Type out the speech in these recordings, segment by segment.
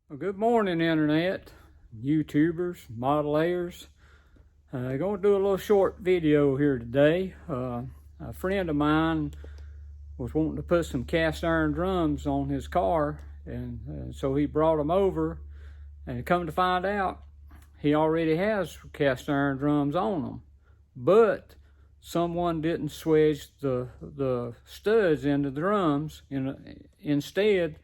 Well, good morning, Internet, YouTubers, modelayers. I'm going to do a little short video here today. A friend of mine was wanting to put some cast iron drums on his car, and so he brought them over, and come to find out, he already has cast iron drums on them, but someone didn't swedge the studs into the drums. Instead,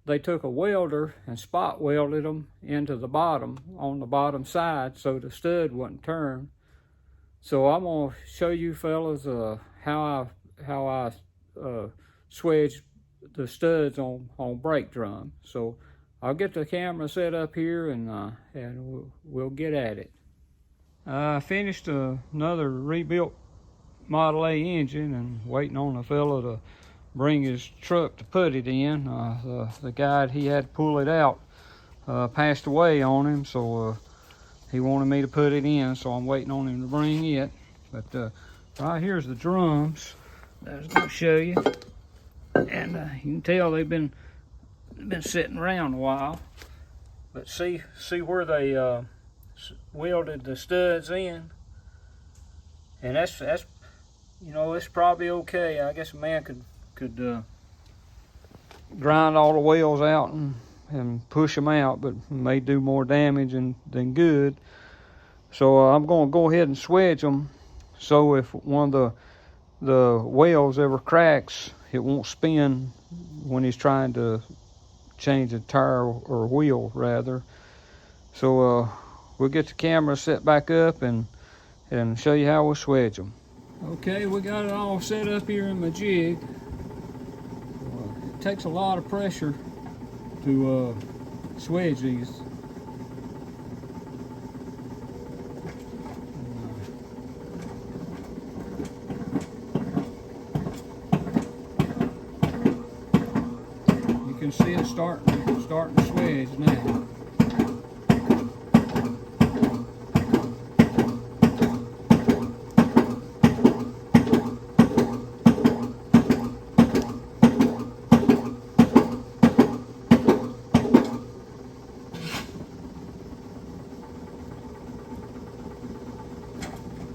they took a welder and spot welded them into the bottom, on the bottom side, so the stud wouldn't turn. So I'm gonna show you fellas how I swedge the studs on brake drum. So I'll get the camera set up here and we'll get at it. I finished another rebuilt Model A engine and waiting on a fella to bring his truck to put it in. The guy he had to pull it out passed away on him, so he wanted me to put it in, so I'm waiting on him to bring it. But right here's the drums that I was going to show you, and you can tell they've been sitting around a while. But see where they welded the studs in, and that's you know, it's probably okay. I guess a man could grind all the welds out and push them out, but may do more damage than good. So I'm going to go ahead and swedge them, so if one of the welds ever cracks, it won't spin when he's trying to change a tire or wheel rather. So we'll get the camera set back up and show you how we'll swedge them. Okay, we got it all set up here in my jig. It takes a lot of pressure to swedge these. You can see it starting to swedge now.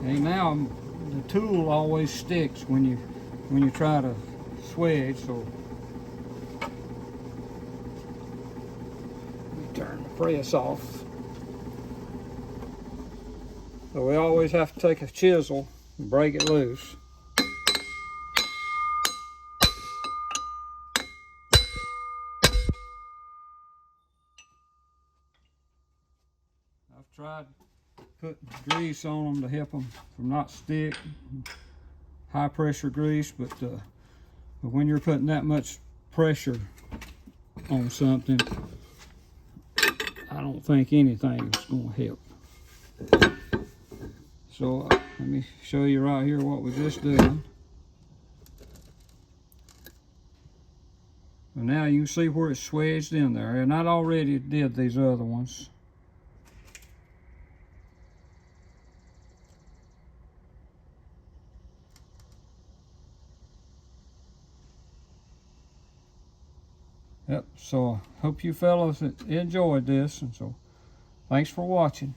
And now the tool always sticks when you try to swedge, so let me turn the press off. So we always have to take a chisel and break it loose. I've tried put grease on them to help them from not stick, high pressure grease, but when you're putting that much pressure on something, I don't think anything's going to help. So let me show you right here what we just did. And now you can see where it's swedged in there, and I already did these other ones. Yep, so I hope you fellas enjoyed this, and so thanks for watching.